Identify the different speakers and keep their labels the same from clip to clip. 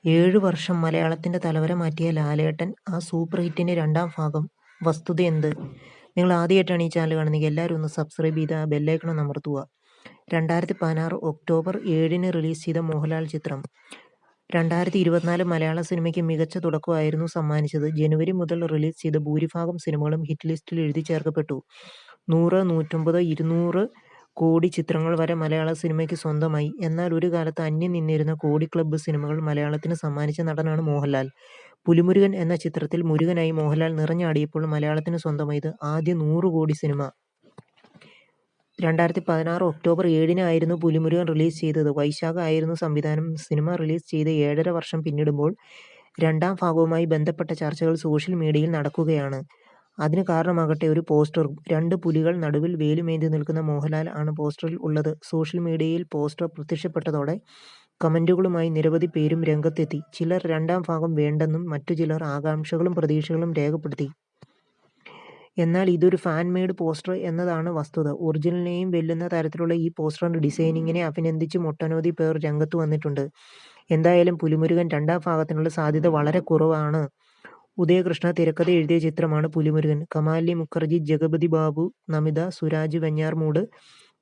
Speaker 1: 7 വർഷം മലയാളത്തിന്റെ തലവര മാറ്റിയ ലാലേട്ടൻ ആ സൂപ്പർ ഹിറ്റിന്റെ രണ്ടാം ഭാഗം വസ്തുതയെന്ത്? നിങ്ങൾ ആദ്യമായിട്ടാണ് ഈ ചാനൽ കാണുന്നതെങ്കിൽ എല്ലാവരും ഒന്ന് സബ്സ്ക്രൈബ് ചെയ്ത് ആ ബെല്ലൈക്കൺ അമർത്തുക. 2016 ഒക്ടോബർ 7-ന് റിലീസ് ചെയ്ത മോഹൻലാൽ ചിത്രം 2024 മലയാള സിനിമയ്ക്ക് മികച്ച തുടക്കമായിരുന്നു സമ്മാനിച്ചത്. ജനുവരി മുതൽ റിലീസ് ചെയ്ത ഭൂരിഭാഗം സിനിമകളും ഹിറ്റ് ലിസ്റ്റിൽ എഴുതി ചേർക്കപ്പെട്ടു. 100, 150, 200 കോടി ചിത്രങ്ങൾ വരെ മലയാള സിനിമയ്ക്ക് സ്വന്തമായി. എന്നാൽ ഒരു കാലത്ത് അന്യം നിന്നിരുന്ന കോടി ക്ലബ്ബ് സിനിമകൾ മലയാളത്തിന് സമ്മാനിച്ച നടനാണ് മോഹൻലാൽ. പുലിമുരുകൻ എന്ന ചിത്രത്തിൽ മുരുകനായി മോഹൻലാൽ നിറഞ്ഞാടിയപ്പോൾ മലയാളത്തിന് സ്വന്തമായത് ആദ്യ 100 കോടി സിനിമ. 2016 ഒക്ടോബർ 7-ന് ആയിരുന്നു പുലിമുരുകൻ റിലീസ് ചെയ്തത്. വൈശാഖ് ആയിരുന്നു സംവിധാനം. സിനിമ റിലീസ് ചെയ്ത് 7.5 വർഷം പിന്നിടുമ്പോൾ രണ്ടാം ഭാഗവുമായി ബന്ധപ്പെട്ട ചർച്ചകൾ സോഷ്യൽ മീഡിയയിൽ നടക്കുകയാണ്. അതിന് കാരണമാകട്ടെ ഒരു പോസ്റ്ററും. 2 പുലികൾ നടുവിൽ വേലുമേന്തി നിൽക്കുന്ന മോഹൻലാൽ ആണ് പോസ്റ്ററിൽ ഉള്ളത്. സോഷ്യൽ മീഡിയയിൽ പോസ്റ്റർ പ്രത്യക്ഷപ്പെട്ടതോടെ കമന്റുകളുമായി നിരവധി പേരും രംഗത്തെത്തി. ചിലർ രണ്ടാം ഭാഗം വേണ്ടെന്നും മറ്റു ചിലർ ആകാംക്ഷകളും പ്രതീക്ഷകളും രേഖപ്പെടുത്തി. എന്നാൽ ഇതൊരു ഫാൻ മെയ്ഡ് പോസ്റ്റർ എന്നതാണ് വസ്തുത. ഒറിജിനലിനെയും വെല്ലുന്ന തരത്തിലുള്ള ഈ പോസ്റ്ററിന്റെ ഡിസൈനിങ്ങിനെ അഭിനന്ദിച്ചും ഒട്ടനവധി പേർ രംഗത്ത് വന്നിട്ടുണ്ട്. എന്തായാലും പുലിമുരുകൻ രണ്ടാം ഭാഗത്തിനുള്ള സാധ്യത വളരെ കുറവാണ്. ഉദയകൃഷ്ണ തിരക്കഥ എഴുതിയ ചിത്രമാണ് പുലിമുരുകൻ. കമാലി മുഖർജി, ജഗപതി ബാബു, നമിത, സുരാജ് വെഞ്ഞാറമൂട്,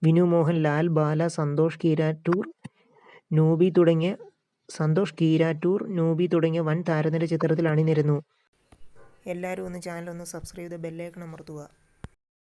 Speaker 1: വിനു മോഹൻ, ലാൽ, ബാല, സന്തോഷ് കീരാറ്റൂർ, നൂബി തുടങ്ങിയ വൻ താരനിര ചിത്രത്തിൽ അണിനിരന്നു. എല്ലാവരും ഒന്ന് ചാനൽ ഒന്ന് സബ്സ്ക്രൈബ് ചെയ്ത് ബെല്ലൈക്കൺ അമർത്തുക.